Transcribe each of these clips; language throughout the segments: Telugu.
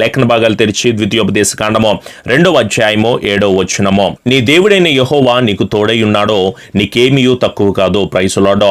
లేఖన భాగాలు తెరిచి ద్వితీయోపదేశ కాండము 2వ అధ్యాయము 7వ వచనము. నీ దేవుడైన యెహోవా నీకు తోడై ఉన్నాడో నీకేమీయూ తక్కువ కాదు. Praise the lord.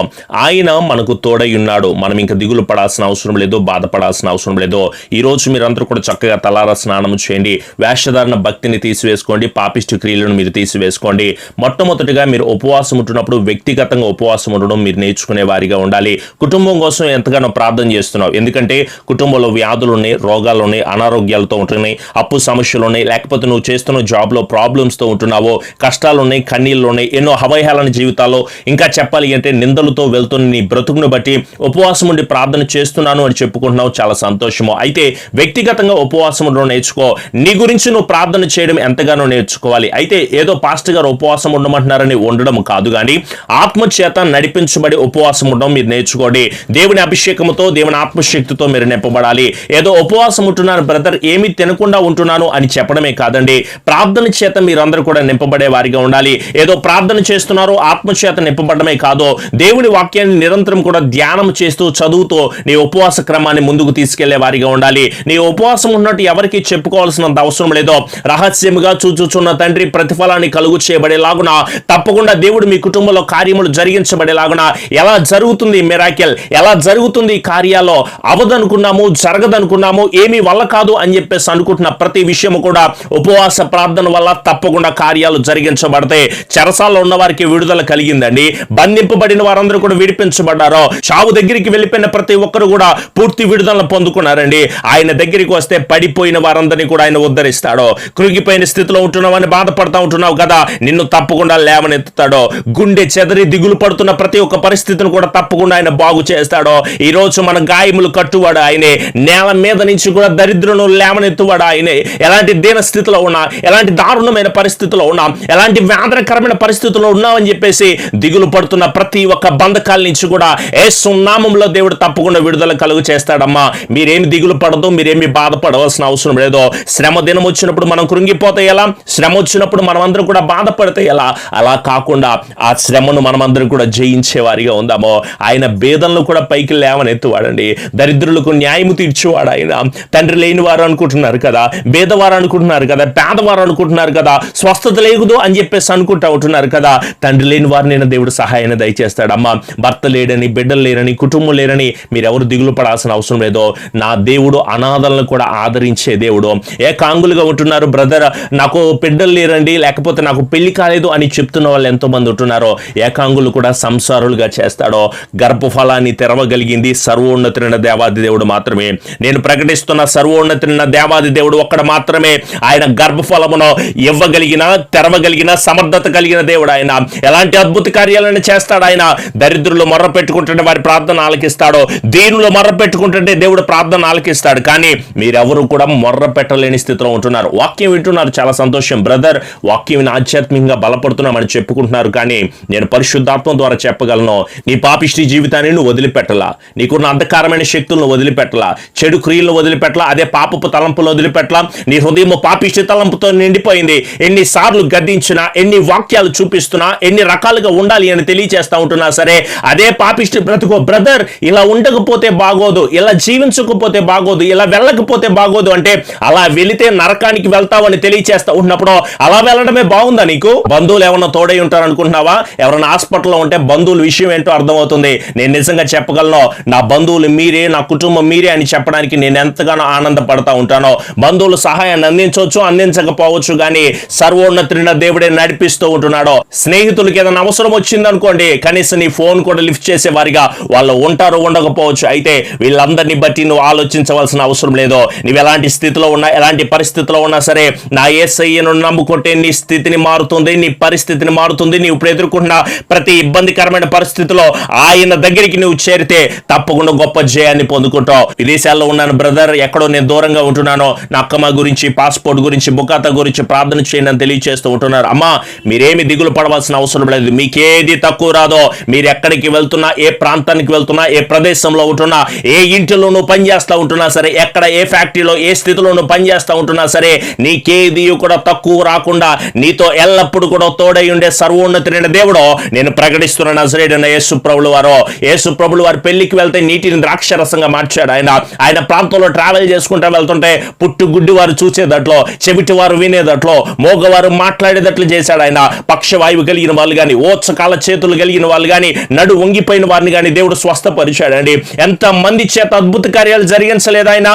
ఆయన మనకు తోడై ఉన్నాడు. మనం ఇంకా దిగులు పడాల్సిన అవసరం లేదు, బాధపడాల్సిన అవసరం లేదు. ఈ రోజు మీరందరూ కూడా చక్కగా తలారా స్నానం చేయండి, వేషధారణ భక్తిని తీసివేసుకోండి, పాపిష్టి క్రియలను మీరు తీసివేసుకోండి. మొట్టమొదటిగా మీరు ఉపవాసం ఉంటున్నప్పుడు వ్యక్తిగతంగా ఉపవాసం ఉండడం మీరు నేర్చుకునే వారిగా ఉండాలి. కుటుంబం కోసం ఎంతగానో ప్రార్థన చేస్తున్నావు, ఎందుకంటే కుటుంబంలో వ్యాధులు ఉన్నాయి, రోగాలు ఉన్నాయి, అనారోగ్యాలతో ఉంటున్నాయి, అప్పు సమస్యలు ఉన్నాయి, లేకపోతే నువ్వు చేస్తున్న జాబ్లో ప్రాబ్లమ్స్తో ఉంటున్నావు, కష్టాలు ఉన్నాయి, కన్నీళ్ళు ఉన్నాయి, ఎన్నో హవైహాలన జీవితాల్లో, ఇంకా చెప్పాలి అంటే నిందలతో వెళ్తున్న నీ బ్రతుకును బట్టి ఉపవాసం ఉండి ప్రార్థన చేస్తున్నాను అని చెప్పుకుంటున్నావు. చాలా సంతోషము. అయితే వ్యక్తిగతంగా ఉపవాసం ఉండడం నేర్చుకో. నీ గురించి నువ్వు ప్రార్థన చేయడం ఎంతగానో నేర్చుకోవాలి. అయితే ఏదో పాస్టర్ గారు ఉపవాసం ఉండమంటున్నారని ఉండడం కాదు, కానీ ఆత్మచేత నడిపించబడి ఉపవాసం ఉండడం మీరు నేర్చుకోండి. దేవుని అభిషేకంతో, దేవుని ఆత్మశక్తితో మీరు నింపబడాలి. ఏదో ఉపవాసం ఉంటున్నాను బ్రదర్, ఏమీ తినకుండా ఉంటున్నాను అని చెప్పడమే కాదండి, ప్రార్థన చేత మీరందరూ కూడా నింపబడే వారిగా ఉండాలి. ఏదో ప్రార్థన చేస్తున్నారు, ఆత్మచేత నింపబడమే కాదు, దేవుని వాక్యాన్ని నిరంతరం కూడా ధ్యానం చేస్తూ చదువుతూ నీ ఉపవాస క్రమాన్ని ముందుకు తీసుకెళ్లే వారిగా ఉండాలి. నీ ఉపవాసం ఉన్నట్టు ఎవరికి చెప్పుకోవాల్సినంత అవసరం లేదో, రహస్యముగా చూచుచున్న తండ్రి ప్రతిఫలాన్ని కలుగు చేయబడేలాగున తప్పకుండా దేవుడు మీ కుటుంబంలో కార్యములు జరిగించబడేలాగున, ఎలా జరుగుతుంది మిరాకిల్, ఎలా జరుగుతుంది కార్యాల్లో, అవదనుకున్నాము, జరగదనుకున్నాము, ఏమీ వల్ల కాదు అని చెప్పేసి అనుకుంటున్న ప్రతి విషయము కూడా ఉపవాస ప్రార్థన వల్ల తప్పకుండా కార్యాలు జరిగించబడతాయి. చెరసాల్లో ఉన్న వారికి విడుదల కలిగిందండి, బంధింపబడిన వారందరూ కూడా విడిపించబడ్డారు, చావు దగ్గరికి వెళ్ళిపోయిన ప్రతి ఒక్కరు కూడా పూర్తి విడుదల పొందుకున్నారండి. ఆయన దగ్గరికి వస్తే పడిపోయిన వారందరినీ కూడా ఆయన ఉద్ధరిస్తాడు. కృంగిపోయిన స్థితిలో ఉంటున్నావని బాధపడతా ఉంటున్నావు కదా, నిన్ను తప్పకుండా లేవనెత్తుతాడు. గుండె చెదరి దిగులు పడుతున్న ప్రతి ఒక్క పరిస్థితిని కూడా తప్పకుండా ఆయన బాగు చేస్తాడు. ఈ రోజు మన గాయములు కట్టువాడు ఆయనే, నేల మీద నుంచి కూడా దరిద్రులను లేవనెత్తువాడు ఆయనే. ఎలాంటి దీన స్థితిలో ఉన్నా, ఎలాంటి దారుణమైన పరిస్థితిలో ఉన్నా, ఎలాంటి వేదనకరమైన పరిస్థితుల్లో ఉన్నామని చెప్పేసి దిగులు పడుతున్న ప్రతి ఒక్క బంధకాల నుంచి కూడా యేసు నామములో దేవుడు తప్పకుండా విడుదల కలుగు చేస్తాడమ్మా. మీరేమి దిగులు పడదు, మీరేమి బాధపడవలసిన అవసరం లేదు. శ్రమ దినం వచ్చినప్పుడు మనం కృంగిపోతే ఎలా, శ్రమ వచ్చినప్పుడు మనం అందరం కూడా బాధపడితే ఎలా, అలా కాకుండా ఆ శ్రమను మనమందరం కూడా జయించే వారిగా ఉందామో. ఆయన భేదంలో కూడా పైకి లేవనెత్తువాడండి, దరిద్రులకు న్యాయము తీర్చేవాడు ఆయన. తండ్రి లేని వారు అనుకుంటున్నారు కదా, భేదవారు అనుకుంటున్నారు కదా, పేదవారు అనుకుంటున్నారు కదా, స్వస్థత లేదు అని చెప్పేసి అనుకుంటా ఉంటున్నారు కదా, తండ్రి లేని వారిని దేవుడు సహాయాన్ని దయచేస్తాడు. అమ్మ, భర్త లేడని, బిడ్డలు లేరని, కుటుంబం లేరని మీరెవరు దిగులు పడాల్సిన అవసరం లేదు. నా దేవుడు అనాథలను కూడా ఆదరించే దేవుడు. ఏకాంగులుగా ఉంటున్నారు బ్రదర్, నాకు బిడ్డలు లేరండి, లేకపోతే నాకు పెళ్లి కాలేదు అని చెప్తున్న వాళ్ళు ఎంతో మంది ఉంటున్నారు. ఏకాంగులు కూడా సంసారులుగా చేస్తాడో. గర్భఫలాన్ని తెరవగలిగింది సర్వోన్నతుడైన దేవాది దేవుడు మాత్రమే. నేను ప్రకటిస్తున్న సర్వోన్నతుడైన దేవాది దేవుడు ఒక్కడ మాత్రమే ఆయన గర్భఫలమును ఇవ్వగలిగిన, తెరవగలిగిన సమర్థత కలిగిన దేవుడు ఆయన. ఎలాంటి అద్భుత కార్యాలను చేస్తాడు ఆయన. దరిద్రులు మొర్ర పెట్టుకుంటుంటే వారి ప్రార్థన ఆలకిస్తాడు, దీనులు మొర్ర పెట్టుకుంటుంటే దేవుడు ప్రార్థన ఆలకిస్తాడు. కానీ మీరెవరు కూడా మొర్ర పెట్టలేని స్థితిలో ఉంటున్నారు. వాక్యం వింటున్నారు, చాలా సంతోషం బ్రదర్, వాక్యం ఆధ్యాత్మికంగా బలపడుతున్నామని చెప్పుకుంటున్నారు. కానీ నేను పరిశుద్ధాత్మ ద్వారా చెప్పగలను, నీ పాపిష్టి జీవితాన్ని నువ్వు వదిలిపెట్టలా, నీకున్న అంధకారమైన శక్తులను వదిలిపెట్టలా, చెడు క్రియలను వదిలిపెట్టలా, అదే పాపపు తలంపులు వదిలిపెట్టలా. నీ హృదయం పాపిష్టి తలంపుతో నిండిపోయింది. ఎన్నిసార్లు గద్దించినా, ఎన్ని వాక్యాలు చూపిస్తున్నా, ఎన్ని రకాలుగా ఉండాలి అని తెలియచేస్తా ఉంటున్నా సరే అదే పాపిష్టి బ్రతుకో బ్రదర్. ఇలా ఉండకపోతే బాగోదు, ఇలా జీవించకపోతే బాగోదు, ఇలా వెళ్ళకపోతే బాగోదు అంటే అలా వెళితే నరకానికి వెళ్తావు అని తెలియచేస్తా ఉన్నప్పుడు అలా వెళ్ళడమే బాగుందా నీకు? బంధువులు ఏమన్నా తోడై ఉంటారు అనుకుంటున్నావా? ఎవరైనా హాస్పిటల్లో ఉంటే బంధువుల విషయం ఏంటో అర్థమవుతుంది. నేను నిజంగా చెప్పగలను, నా బంధువులు మీరే, నా కుటుంబం మీరే అని చెప్పడానికి నేను ఎంతగానో ఆనందపడతా ఉంటానో. బంధువులు సహాయాన్ని అందించవచ్చు, అందించకపోవచ్చు, కానీ సర్వోన్నతుడైన దేవుడే నడిపిస్తూ ఉంటున్నాడు. స్నేహితులకి ఏదైనా అవసరం వచ్చింది అనుకోండి, కనీసం నీ ఫోన్ కూడా లిఫ్ట్ చేసే వారిగా వాళ్ళు ఉంటారు, ఉండకపోవచ్చు. అయితే వీళ్ళందరినీ బట్టి నువ్వు ఆలోచించవలసిన అవసరం లేదు. నువ్వు ఎలాంటి స్థితిలో ఉన్నా, ఎలాంటి పరిస్థితిలో ఉన్నా సరే నా యేసయ్యను నమ్ముకుంటే నీ స్థితిని మారుతుంది, నీ పరిస్థితిని మారుతుంది. నీవు ఇప్పుడు ఎదుర్కొంటున్న ప్రతి ఇబ్బందికరమైన పరిస్థితిలో ఆయన దగ్గరికి నువ్వు చేరితే తప్పకుండా గొప్ప జయాన్ని పొందుకుంటావు. విదేశాల్లో ఉన్నాను బ్రదర్, ఎక్కడో నేను దూరంగా ఉంటున్నాను, నా అక్కమ్మ గురించి, పాస్పోర్ట్ గురించి, బుకాతా గురించి ప్రార్థన చేయండి అని తెలియజేస్తూ ఉంటున్నారు. అమ్మా, మీరేమి దిగులు పడవలసిన అవసరం లేదు, మీకేది తక్కువ రాదో. మీరు ఎక్కడికి వెళ్తున్నా, ఏ ప్రాంతానికి వెళ్తున్నా, ఏ ప్రదేశంలో ఉంటున్నా, ఏ ఇంటిలో నువ్వు పనిచేస్తూ ఉంటున్నా సరే, ఎక్కడ ఏ ఫ్యాక్టరీలో ఏ స్థితిలో నువ్వు పనిచేస్తూ ఉంటున్నా సరే, నీకేది కూడా తక్కువ రాకుండా నీతో ఎల్లప్పుడు కూడా తోడై ఉండే సర్వోన్నతుడైన దేవుడు నేను ప్రకటిస్తున్న నజరేయుడైన యేసు ప్రభుల వారు. యేసు ప్రభుల వారి పెళ్లికి వెళ్తే నీటిని ద్రాక్షరసంగా మార్చాడు ఆయన. ఆయన ప్రాంతంలో ట్రావెల్ చేసుకుంటూ వెళ్తుంటే పుట్టుగుడ్డి వారు చూసేదట్లో, చెవిటి వారు వినేదట్లో, మోగవారు మాట్లాడేటట్లు చేశాడు ఆయన. పక్షవాయువు కలిగిన వాళ్ళు కానీ, ఓత్సకాల చేతులు కలిగిన వాళ్ళు కానీ, నడు వంగిపోయిన వారిని కానీ దేవుడు స్వస్థపరిచాడండి. ఎంత మంది చేత అద్భుత కార్యాలు జరిగించలేదు ఆయన.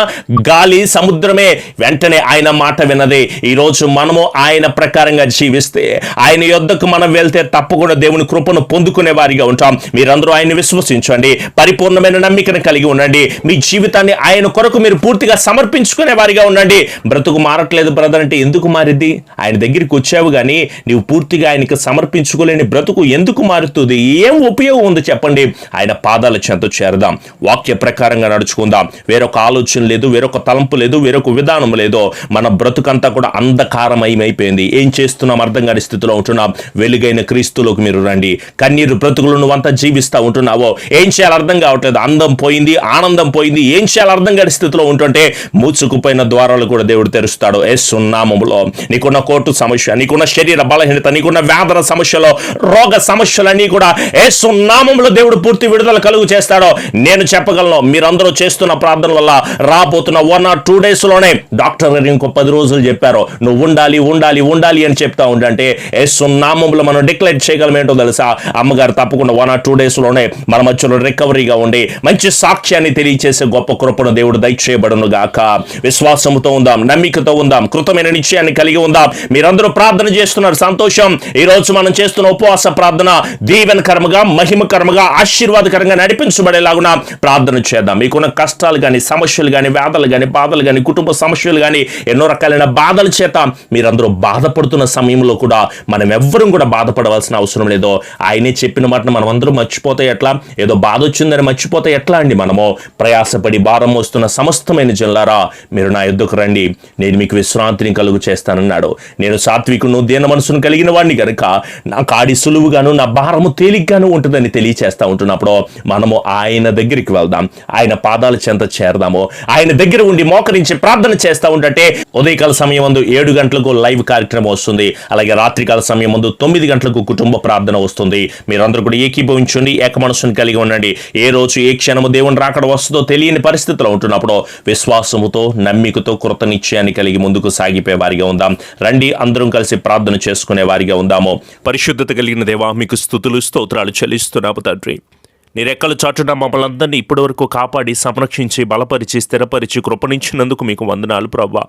గాలి, సముద్రమే వెంటనే ఆయన మాట విన్నది. ఈరోజు మనము ఆయన ప్రకారంగా జీవిస్తే, ఆయన యొద్దకు మనం వెళ్తే తప్పకుండా దేవుని కృపను పొందుకునే వారిగా ఉంటాం. మీరందరూ ఆయన్ని విశ్వసించండి, పరిపూర్ణమైన నమ్మికను కలిగి ఉండండి. మీ జీవితాన్ని ఆయన కొరకు మీరు పూర్తిగా సమర్పించుకునే వారిగా ఉండండి. బ్రతుకు మారట్లేదు బ్రదర్ అంటే ఎందుకు మారిద్ది? ఆయన దగ్గరికి వచ్చావు కానీ నీవు పూర్తిగా ఆయనకి సమర్పించుకోలేని బ్రతుకు ఎందుకు మారుతుంది? ఏం ఉపయోగం ఉంది చెప్పండి? ఆయన పాదాల చెంత చేరదాం, వాక్య ప్రకారంగా నడుచుకుందాం. వేరొక ఆలోచన లేదు, వేరొక తలంపు లేదు, వేరొక విధానం లేదు. మన బ్రతుకంతా కూడా అంధకారమయమైపోయింది. ఏం చేస్తున్నాం అర్థం కాని స్థితిలో ఉంటున్నాం. వెలుగైన క్రీస్తులోకి మీరు రండి. కన్నీరు బ్రతుకులు నువ్వంతా జీవిస్తూ ఉంటున్నావో ఏం చేయాలి అర్థం కావట్లేదు. అందం పోయింది, ఆనందం పోయింది, ఏం చేయాలి అర్థం కాని స్థితిలో ఉంటుంటే మూసుకుపోయిన ద్వారాలు కూడా దేవుడు తెరుస్తాడు. యేసు నామములో నీకున్న కోర్టు సమస్య, నీకున్న శరీర బలహీనత, నీకున్న వ్యాధుల సమస్యలో, రోగ సమస్యలన్నీ కూడా యేసు నామములో దేవుడు పూర్తి విడుదల కలుగు చేస్తాడో నేను చెప్పగలను. మీరందరూ చేస్తున్న ప్రార్థన వల్ల రాబోతున్న 1 or 2 days లోనే డాక్టర్ గారు ఇంకో 10 రోజులు చెప్పారు, నువ్వు ఉండాలి ఉండాలి ఉండాలి అని చెప్తా ఉండంటే యేసు నామములో మనం డిక్లేర్ చేయగలం. ఏంటో తెలుసా? అమ్మగారు తప్పకుండా 1 or 2 days లోనే మన మధ్యలో రికవరీగా ఉండి మంచి సాక్ష్యాన్ని తెలియచేసే గొప్ప కృపను దేవుడు దయచేయబడును గాక. విశ్వాసముతో ఉందాం, నమ్మికతో ఉందాం, కృతమైన నిశ్చయాన్ని కలిగి ఉందాం. మీరందరూ ప్రార్థన చేస్తున్నారు, సంతోషం. ఈ రోజు మనం చేస్తున్న ఉపవాస ప్రార్థన దీవెనకరముగా, మహిమకరముగా, ఆశీర్వాదకరంగా నడిపించబడేలాగున ప్రార్థన చేద్దాం. మీకున్న కష్టాలు కానీ, సమస్యలు కానీ, వ్యాధులు కానీ, బాధలు కానీ, కుటుంబ సమస్యలు కానీ, ఎన్నో రకాలైన బాధల చేత మీరందరూ బాధపడుతున్న సమయంలో కూడా మనం ఎవ్వరూ కూడా బాధపడవలసిన అవసరం లేదు. ఆయనే చెప్పిన మాటను మనం అందరూ మర్చిపోతే ఎట్లా? ఏదో బాధ వచ్చిందని మర్చిపోతే ఎట్లా అండి? మనము ప్రయాసపడి భారం మోస్తున్న సమస్తమైన జనులారా మీరు నా యొద్దకు రండి, నేను మీకు విశ్రాంతిని కలుగు చేస్తానన్నాడు. నేను సాత్వికును, దీన మనసును కలిగిన వాడిని కనుక నా కాడి సులువుగాను, నా భారము తేలిగ్గాను ఉంటుందని తెలియచేస్తా ఉంటున్నప్పుడు మనము ఆయన దగ్గరికి వెళ్దాం, ఆయన పాదాల చెంత చేరదాము. ఆయన దగ్గర ఉండి మోకరించి ప్రార్థన చేస్తా ఉంటే ఉదయకాల సమయం ముందు 7 గంటలకు లైవ్ కార్యక్రమం వస్తుంది. అలాగే రాత్రికాల సమయం ముందు 9 గంటలకు కుటుంబ ప్రార్థన వస్తుంది. మీరందరూ కూడా ఏకీభవించండి, ఏక మనసును కలిగి ఉండండి. ఏ రోజు ఏ క్షణము దేవుని రాకడ వస్తుందో తెలియని పరిస్థితిలో ఉంటున్నప్పుడు విశ్వాసముతో, నమ్మికతో, కృత నిశ్చయాన్ని కలిగి ముందుకు సాగిపోయే వారిగా ఉందాం. రండి, అందరం కలిసి ప్రార్థన చేసుకునే వారిగా ఉందాము. పరిశుద్ధత కలిగిన దేవా, మీకు స్తుతులు స్తోత్రాలు చెల్లిస్తున్నాము తండ్రి. నీ రెక్కల చాటున మమ్మల్ని అందరినీ ఇప్పటి వరకు కాపాడి, సంరక్షించి, బలపరిచి, స్థిరపరిచి, కృపణించినందుకు మీకు వందనాలు ప్రభువా.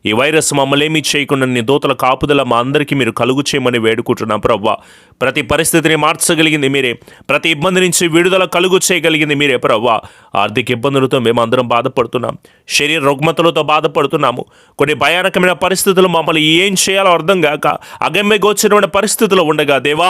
ఈ వైరస్ మమ్మల్ని చేయకుండా నీ దూతల కాపుదల మా అందరికీ మీరు కలుగు చేయమని వేడుకుంటున్నాం ప్రభువా. ప్రతి పరిస్థితిని మార్చగలిగింది మీరే, ప్రతి ఇబ్బంది నుంచి విడుదల కలుగు చేయగలిగింది మీరే ప్రభువా. ఆర్థిక ఇబ్బందులతో మేము అందరం బాధపడుతున్నాం, శరీర రుగ్మతలతో బాధపడుతున్నాము. కొన్ని భయానకమైన పరిస్థితులు మమ్మల్ని ఏం చేయాలో అర్థం కాక అగమ్యగోచరమైన పరిస్థితుల్లో ఉండగా దేవా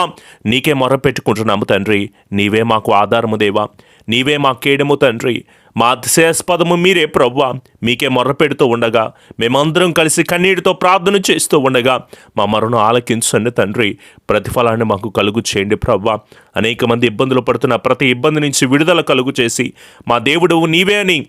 నీకే మొరపెట్టుకుంటున్నాము తండ్రి. నీవే మాకు ఆధారము దేవా, నీవే మా కేడము తండ్రి. మా అతిశయాస్పదము మీరే ప్రభువా. మీకే మొర్ర పెడుతూ ఉండగా మేమందరం కలిసి కన్నీటితో ప్రార్థన చేస్తూ ఉండగా మా మరణం ఆలకించండి తండ్రి. ప్రతిఫలాన్ని మాకు కలుగు చేయండి ప్రభువా. అనేక మంది ఇబ్బందులు పడుతున్న ప్రతి ఇబ్బంది నుంచి విడుదల కలుగు చేసి మా దేవుడు నీవే అని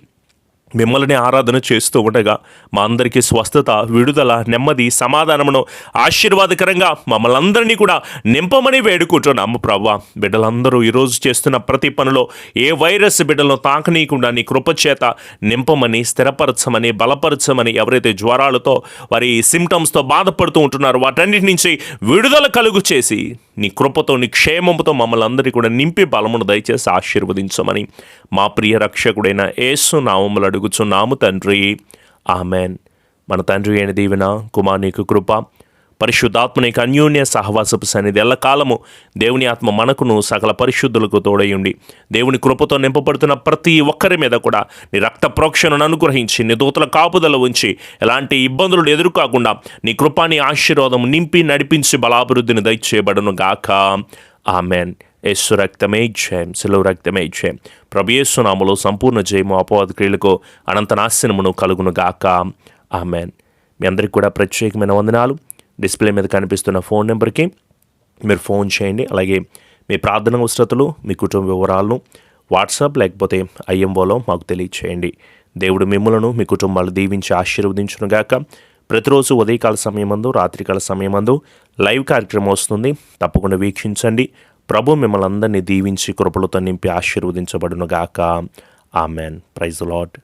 మిమ్మల్ని ఆరాధన చేస్తూ ఉండగా మా అందరికీ స్వస్థత, విడుదల, నెమ్మది, సమాధానమును ఆశీర్వాదకరంగా మమ్మల్ని అందరినీ కూడా నింపమని వేడుకుంటున్నాము ప్రభువా. బిడ్డలందరూ ఈరోజు చేస్తున్న ప్రతి పనిలో ఏ వైరస్ బిడ్డలను తాకనీయకుండా నీ కృపచేత నింపమని, స్థిరపరచమని, బలపరచమని, ఎవరైతే జ్వరాలతో వారి సిమ్టమ్స్తో బాధపడుతూ ఉంటున్నారో వాటన్నిటి నుంచి విడుదల కలుగు చేసి నీ కృపతో, నీ క్షేమంతో మమ్మల్ని అందరికీ కూడా నింపి బలమును దయచేసి ఆశీర్వదించమని మా ప్రియ రక్షకుడైన యేసు నామములో అడుగుచున్నాము తండ్రి, ఆమెన్. మన తండ్రి అయిన దీవెన, కుమారునికి కృప, పరిశుద్ధాత్మ నీకు అన్యోన్య సహవాసపు సన్నిధి ఎల్లకాలము దేవుని ఆత్మ మనకును సకల పరిశుద్ధులకు తోడయుండి దేవుని కృపతో నింపబడుతున్న ప్రతి ఒక్కరి మీద కూడా నీ రక్త ప్రోక్షణను అనుగ్రహించి నీ దూతల కాపుదల ఉంచి ఎలాంటి ఇబ్బందులు ఎదుర్కోకుండా నీ కృపాని ఆశీర్వాదం నింపి నడిపించి బలాభివృద్ధిని దయచేయబడును గాక. ఆమెన్. యేసు రక్తమే జయం, సెలవు రక్తమే జయం. ప్రభు యేసు నామములో సంపూర్ణ జయము, అపవాద క్రియలకు అనంత నాశనమును కలుగును గాక. ఆమెన్. మీ అందరికీ కూడా ప్రత్యేకమైన వందనాలు. డిస్ప్లే మీద కనిపిస్తున్న ఫోన్ నెంబర్కి మీరు ఫోన్ చేయండి. అలాగే మీ ప్రార్థన అవసరతలు, మీ కుటుంబ వివరాలను వాట్సాప్ లేకపోతే ఐఎంఓలో మాకు తెలియచేయండి. దేవుడు మిమ్మలను, మీ కుటుంబాలు దీవించి ఆశీర్వదించును గాక. ప్రతిరోజు ఉదయకాల సమయమందు, రాత్రికాల సమయమందు లైవ్ కార్యక్రమం వస్తుంది, తప్పకుండా వీక్షించండి. ప్రభు మిమ్మల్ని అందరినీ దీవించి కృపలతో నింపి ఆశీర్వదించబడును గాక. ఆమెన్. Praise the lord.